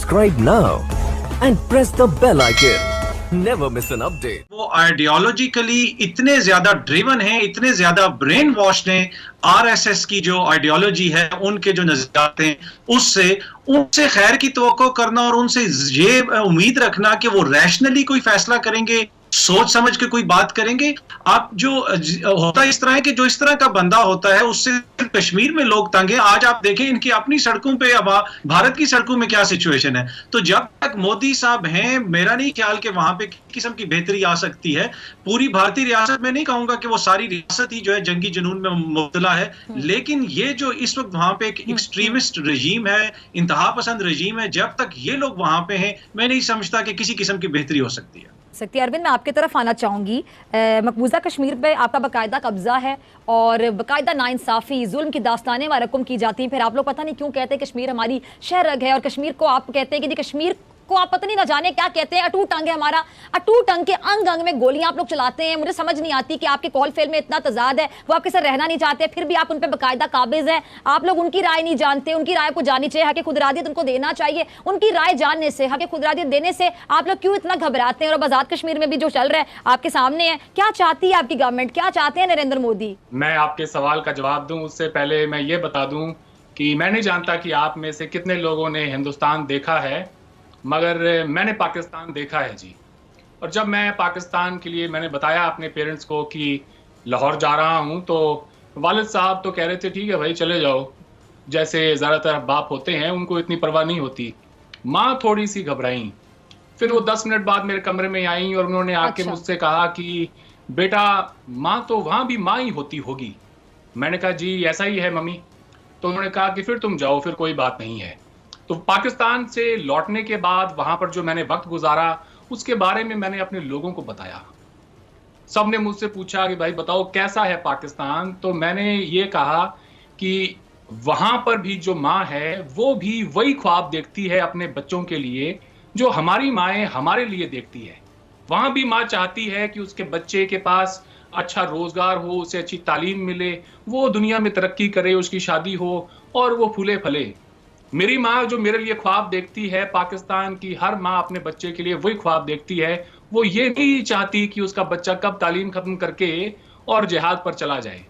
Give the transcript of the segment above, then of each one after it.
Subscribe now and press the bell icon. Never miss an update. वो ideologically इतने ज्यादा driven हैं, इतने ज्यादा ब्रेन वॉश्ड हैं। आरएसएस की जो आइडियोलॉजी है, उनके जो नजरियात हैं, उनसे खैर की तवक्को करना और उनसे ये उम्मीद रखना कि वो रैशनली कोई फैसला करेंगे, सोच समझ के कोई बात करेंगे। आप जो होता इस तरह है कि जो इस तरह का बंदा होता है, उससे कश्मीर में लोग तंग हैं। आज आप देखें इनकी अपनी सड़कों पे, अब भारत की सड़कों में क्या सिचुएशन है। तो जब तक मोदी साहब हैं, मेरा नहीं ख्याल कि वहां पे किस्म की बेहतरी आ सकती है। पूरी भारतीय रियासत में नहीं कहूंगा कि वो सारी रियासत ही जो है जंगी जुनून में मुब्तला है, लेकिन ये जो इस वक्त वहां पे एक एक्सट्रीमिस्ट रजीम है, इंतहा पसंद रजीम है, जब तक ये लोग वहां पे हैं, मैं नहीं समझता कि किसी किस्म की बेहतरी हो सकती है। अरविंद, मैं आपके तरफ आना चाहूँगी। मकबूजा कश्मीर पे आपका बाकायदा कब्जा है और बाकायदा नाइंसाफ़ी, जुल्म की दास्तानें वरकम की जाती हैं। फिर आप लोग पता नहीं क्यों कहते हैं कश्मीर हमारी शहरग है, और कश्मीर को आप कहते हैं कि कश्मीर को आप पता नहीं ना जाने क्या कहते हैं, अटूट अंग है हमारा। अटूट अंग के अंग अंग में गोलियां आप लोग चलाते हैं। मुझे समझ नहीं आती कि आपके कॉल फेल में इतना तजाद है, वो आपके साथ रहना नहीं चाहते, फिर भी आप उन पर बाकायदा काबिज हैं। आप लोग उनकी राय नहीं जानते, उनकी राय को जाननी चाहिए, हक खुदरादियत उनको देना चाहिए। उनकी राय जानने से, हक खुदरादियत देने से आप लोग क्यों इतना घबराते हैं? और अब आजाद कश्मीर में भी जो चल रहा है आपके सामने है, क्या चाहती है आपकी गवर्नमेंट, क्या चाहते हैं नरेंद्र मोदी? मैं आपके सवाल का जवाब दूं उससे पहले मैं ये बता दूं कि मैं नहीं जानता कि आप में से कितने लोगों ने हिंदुस्तान देखा है, मगर मैंने पाकिस्तान देखा है जी। और जब मैं पाकिस्तान के लिए मैंने बताया अपने पेरेंट्स को कि लाहौर जा रहा हूं, तो वालिद साहब तो कह रहे थे ठीक है भाई चले जाओ, जैसे ज़्यादातर बाप होते हैं उनको इतनी परवाह नहीं होती। माँ थोड़ी सी घबराई, फिर वो 10 मिनट बाद मेरे कमरे में आई और उन्होंने आके मुझसे कहा कि बेटा माँ तो वहाँ भी माँ ही होती होगी। मैंने कहा जी ऐसा ही है मम्मी। तो उन्होंने कहा कि फिर तुम जाओ, फिर कोई बात नहीं है। तो पाकिस्तान से लौटने के बाद वहां पर जो मैंने वक्त गुजारा उसके बारे में मैंने अपने लोगों को बताया। सबने मुझसे पूछा कि भाई बताओ कैसा है पाकिस्तान। तो मैंने ये कहा कि वहां पर भी जो माँ है वो भी वही ख्वाब देखती है अपने बच्चों के लिए जो हमारी माएँ हमारे लिए देखती है। वहां भी माँ चाहती है कि उसके बच्चे के पास अच्छा रोजगार हो, उसे अच्छी तालीम मिले, वो दुनिया में तरक्की करे, उसकी शादी हो और वो फूले फले। मेरी माँ जो मेरे लिए ख्वाब देखती है, पाकिस्तान की हर माँ अपने बच्चे के लिए वही ख्वाब देखती है। वो ये नहीं चाहती कि उसका बच्चा कब तालीम खत्म करके और जिहाद पर चला जाए।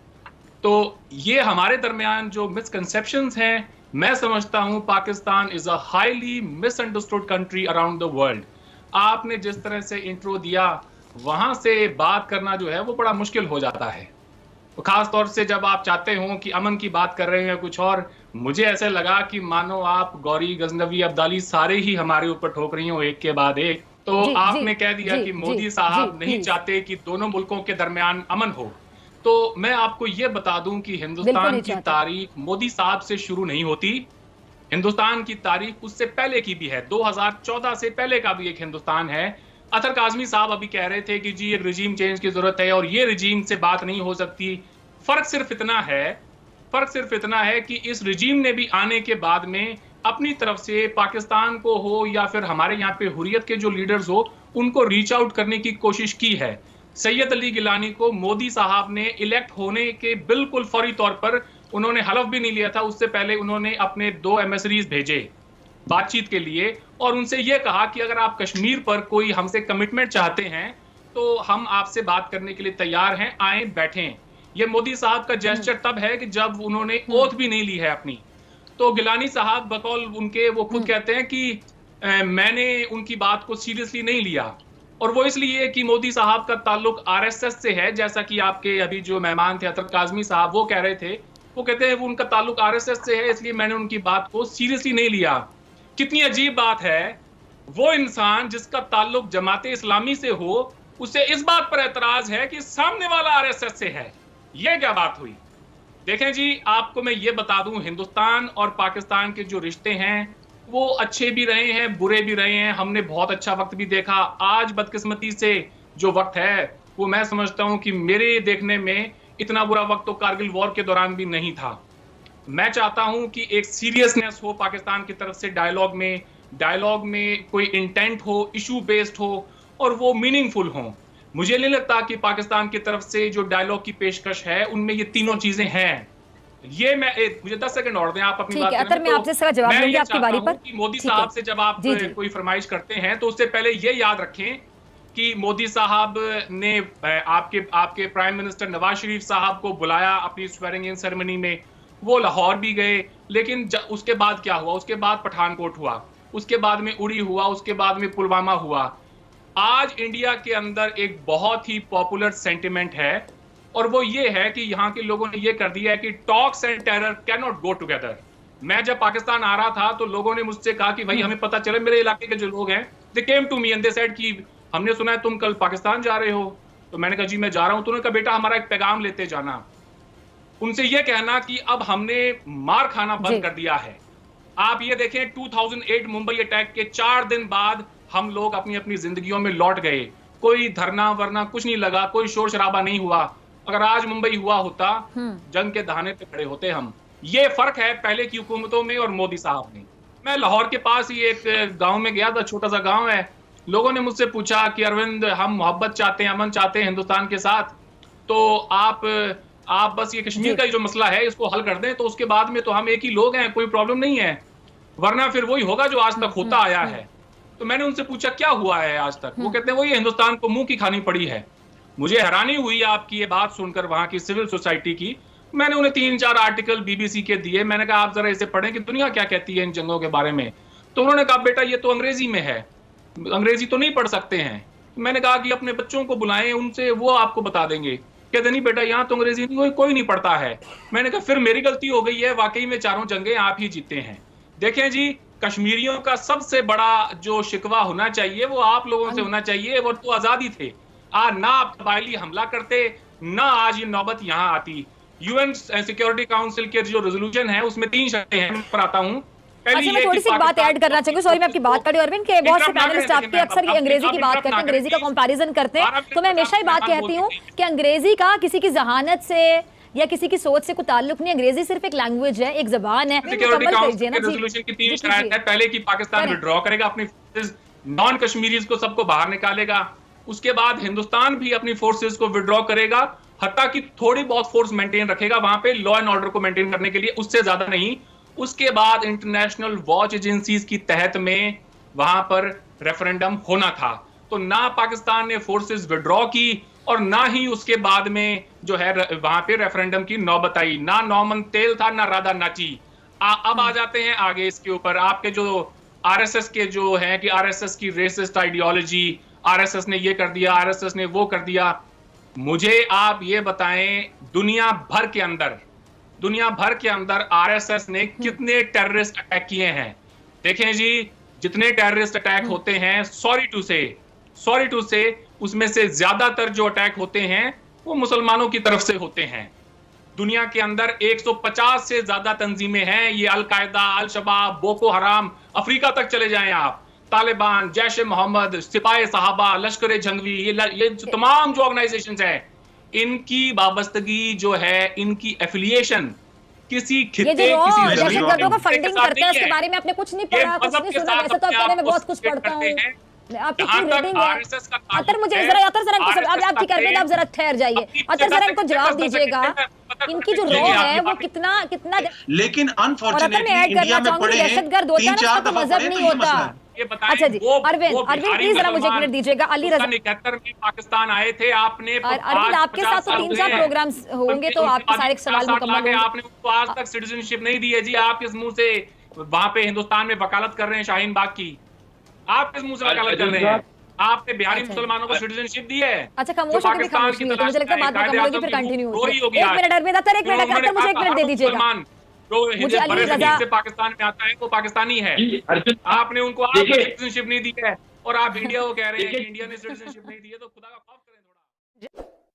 तो ये हमारे दरमियान जो मिसकंसेप्शंस हैं, मैं समझता हूँ Pakistan is a highly misunderstood country around the world. आपने जिस तरह से इंट्रो दिया, वहां से बात करना जो है वो बड़ा मुश्किल हो जाता है, खास तौर से जब आप चाहते हो कि अमन की बात कर रहे हैं कुछ और। मुझे ऐसे लगा कि मानो आप गौरी, गजनवी, अब्दाली सारे ही हमारे ऊपर ठोक रही हो एक के बाद एक। तो आपने कह दिया कि मोदी साहब नहीं चाहते कि दोनों मुल्कों के दरमियान अमन हो। तो मैं आपको ये बता दूं कि हिंदुस्तान की तारीख मोदी साहब से शुरू नहीं होती। हिंदुस्तान की तारीख उससे पहले की भी है, 2014 से पहले का भी एक हिंदुस्तान है। अतर काजमी साहब अभी कह रहे थे कि जी एक रिजीम चेंज की जरूरत है और ये रिजीम से बात नहीं हो सकती। फर्क सिर्फ इतना है कि इस रिजीम ने भी आने के बाद में अपनी तरफ से पाकिस्तान को हो या फिर हमारे यहाँ पे हुर्रियत के जो लीडर्स हो उनको रीच आउट करने की कोशिश की है। सैयद अली गिलानी को मोदी साहब ने इलेक्ट होने के बिल्कुल फौरी तौर पर, उन्होंने हलफ भी नहीं लिया था, उससे पहले उन्होंने अपने 2 एमिसरीज भेजे बातचीत के लिए और उनसे यह कहा कि अगर आप कश्मीर पर कोई हमसे कमिटमेंट चाहते हैं तो हम आपसे बात करने के लिए तैयार हैं, आए बैठें। ये मोदी साहब का जेस्चर तब है कि जब उन्होंने ओथ भी नहीं ली है अपनी। तो गिलानी साहब बकौल उनके वो खुद कहते हैं कि मैंने उनकी बात को सीरियसली नहीं लिया, और वो इसलिए कि मोदी साहब का ताल्लुक आरएसएस से है। जैसा कि आपके अभी जो मेहमान थे अतर काजमी साहब वो कह रहे थे, वो कहते हैं वो उनका ताल्लुक आरएसएस से है, इसलिए मैंने उनकी बात को सीरियसली नहीं लिया। कितनी अजीब बात है, वो इंसान जिसका ताल्लुक जमाते इस्लामी से हो, उसे इस बात पर एतराज है कि सामने वाला आरएसएस से है। ये क्या बात हुई? देखें जी, आपको मैं ये बता दूं, हिंदुस्तान और पाकिस्तान के जो रिश्ते हैं वो अच्छे भी रहे हैं, बुरे भी रहे हैं। हमने बहुत अच्छा वक्त भी देखा। आज बदकिस्मती से जो वक्त है वो मैं समझता हूं कि मेरे देखने में इतना बुरा वक्त तो कारगिल वॉर के दौरान भी नहीं था। मैं चाहता हूं कि एक सीरियसनेस हो पाकिस्तान की तरफ से डायलॉग में कोई इंटेंट हो, इशू बेस्ड हो और वो मीनिंगफुल हो। मुझे नहीं लगता कि पाकिस्तान की तरफ से जो डायलॉग की पेशकश है उनमें ये तीनों चीजें हैं। ये मुझे 10 सेकंड और दें, आप अपनी बात ठीक है अतर, मैं आपसे इसका जवाब दूंगी आपकी बारी पर। मोदी साहब से जब आप कोई फरमाइश करते हैं तो उससे पहले ये याद रखें कि मोदी साहब ने आपके प्राइम मिनिस्टर नवाज शरीफ साहब को बुलाया अपनी स्वेरिंग इन सेरेमनी में, वो लाहौर भी गए, लेकिन उसके बाद क्या हुआ? उसके बाद पठानकोट हुआ, उसके बाद में उड़ी हुआ, उसके बाद में पुलवामा हुआ। आज इंडिया के अंदर एक बहुत ही पॉपुलर सेंटिमेंट है और वो ये है कि यहाँ के लोगों ने ये कर दिया है कि talks and terror can not go together. मैं जब पाकिस्तान आ रहा था तो लोगों ने मुझसे कहा कि भाई हमें पता चले, मेरे इलाके के जो लोग हैं they came to me and they said कि हमने सुना है तुम कल पाकिस्तान जा रहे हो। तो मैंने कहा जी मैं जा रहा हूं। तो उन्होंने कहा बेटा हमारा एक पैगाम लेते जाना, उनसे ये कहना कि अब हमने मार खाना बंद कर दिया है। आप ये देखें 2008 मुंबई अटैक के 4 दिन बाद हम लोग अपनी अपनी जिंदगियों में लौट गए, कोई धरना वरना कुछ नहीं लगा, कोई शोर शराबा नहीं हुआ। अगर आज मुंबई हुआ होता जंग के दहाने पे खड़े होते हम। ये फर्क है पहले की हुकूमतों में और मोदी साहब में। मैं लाहौर के पास ही एक गांव में गया था, छोटा सा गांव है। लोगों ने मुझसे पूछा कि अरविंद हम मोहब्बत चाहते हैं, अमन चाहते हैं हिंदुस्तान के साथ, तो आप बस ये कश्मीर का जो मसला है इसको हल कर दें, तो उसके बाद में तो हम एक ही लोग हैं, कोई प्रॉब्लम नहीं है, वरना फिर वही होगा जो आज तक होता आया है। तो मैंने उनसे पूछा क्या हुआ है आज तक? वो कहते हैं वही हिंदुस्तान को मुंह की खानी पड़ी है। मुझे हैरानी हुई आपकी ये बात सुनकर वहां की सिविल सोसाइटी की। मैंने उन्हें 3-4 आर्टिकल बीबीसी के दिए, मैंने कहा आप जरा इसे पढ़ें कि दुनिया क्या कहती है इन जंगों के बारे में। तो उन्होंने कहा बेटा ये तो अंग्रेजी में है, अंग्रेजी तो नहीं पढ़ सकते हैं। मैंने कहा कि अपने बच्चों को बुलाएं, उनसे वो आपको बता देंगे। कहते नहीं बेटा यहाँ तो अंग्रेजी नहीं, कोई नहीं पढ़ता है। मैंने कहा फिर मेरी गलती हो गई है, वाकई में चारों जंगें आप ही जीते हैं। देखें जी, कश्मीरियों का सबसे बड़ा जो शिकवा होना चाहिए वो आप लोगों से होना चाहिए। वो तो आजादी थे, ना आप कबायली हमला करते, ना आज ये नौबत यहाँ आती। यूएन सिक्योरिटी काउंसिल के जो रेजोल्यूशन है उसमें 3 शर्तें हैं, पर आता हूँ। अच्छा मैं थोड़ी सी बात ऐड करना चाहूंगी, सॉरी मैं आपकी बात कर रही हूँ अरविंद, के बहुत से पैनलिस्ट आपके अक्सर ये अंग्रेजी की बात करते हैं, अंग्रेजी का कंपैरिजन करते हैं। तो मैं हमेशा ही बात कहती हूँ कि अंग्रेजी का किसी की जहानत से या किसी की सोच से कोई ताल्लुक नहीं, अंग्रेजी सिर्फ एक लैंग्वेज है, एक जबान है। सिक्योरिटी काउंसिल के रेजोल्यूशन की 3 शर्तें हैं। पहले कि पाकिस्तान विड्रॉ करेगा अपनी फोर्सेस, नॉन कश्मीरीज को सबको बाहर निकालेगा। उसके बाद हिंदुस्तान भी अपनी फोर्सेस को विड्रॉ करेगा, हत्ता कि थोड़ी बहुत फोर्स मेंटेन रखेगा वहां पे लॉ एंड ऑर्डर को मेंटेन करने के लिए, उससे ज्यादा नहीं। उसके बाद इंटरनेशनल वॉच एजेंसीज की तहत में वहां पर रेफरेंडम होना था। तो ना पाकिस्तान ने फोर्सेस विड्रॉ की और ना ही उसके बाद में जो है वहां पे रेफरेंडम की नौबत आई। ना नौमन तेल था, ना राधा नाची। अब आ जाते हैं आगे इसके ऊपर। आपके जो आरएसएस के जो है कि आरएसएस की रेसिस्ट आइडियोलॉजी, आरएसएस ने ये कर दिया, आरएसएस ने वो कर दिया। मुझे आप ये बताएं दुनिया भर के अंदर आरएसएस ने कितने टेररिस्ट अटैक किए हैं? देखें जी, जितने टेररिस्ट अटैक होते हैं, सॉरी टू से उसमें से ज्यादातर जो अटैक होते हैं वो मुसलमानों की तरफ से होते हैं। दुनिया के अंदर 150 से ज्यादा तंजीमें हैं, ये अल-कायदा, अल-शबाब, बोको हराम, अफ्रीका तक चले जाएं आप, तालिबान, जैश मोहम्मद, सिपाही साहबा, लश्कर जंगवी, ये तमाम जो ऑर्गेनाइजेशंस हैं, इनकी वाबस्तगी जो है, इनकी एफिलिएशन किसी खित्ते, किसी दहशतगर्दों का फंडिंग करते हैं, इसके बारे में आपने कुछ नहीं पढ़ा, कुछ नहीं सुना। वैसे तो आप मैं बहुत कुछ पढ़ता हूँ, आपकी रेटिंग है। अतर मुझे जरा आप ठीक कर, आप जरा ठहर जाइए। अतर जरा इनको जवाब दीजिएगा, इनकी जो रॉ है वो कितना लेकिन अनफॉर्चुनेटली इंडिया में पड़े हैं, दहशतगर्द होता है ना, तो मजहब नहीं होता। अच्छा जी, अरविंद प्लीज जरा मुझे एक मिनट दीजिएगा। अली रजा 71 में पाकिस्तान आए थे, आपने अरविंद आपके साथ तो 3-4 प्रोग्राम्स होंगे, तो आपके सारे सवाल मुकम्मल होंगे। आपने उनको आज तक सिटीजनशिप नहीं दी है जी। आप किस मुंह से वहां पे हिंदुस्तान में वकालत कर रहे हैं शाहीन बाग की? आप किस मुंह से वकालत कर रहे हैं? आपने बिहारी मुसलमानों को सिटीजनशिप दी है? अच्छा खामोश होकर खामोश नहीं, तो मुझे लगता है बात खत्म होगी, फिर कंटिन्यू होगी। एक मिनट अरविंद, अतर एक मिनट, अतर मुझे एक मिनट दे दीजिएगा। मुझे अली रजा से पाकिस्तान में आता है वो पाकिस्तानी है, आपने उनको सिटीजनशिप नहीं दी है और आप इंडिया को कह रहे हैं कि इंडिया ने सिटीजनशिप नहीं दी है, तो खुदा का खौफ करें थोड़ा।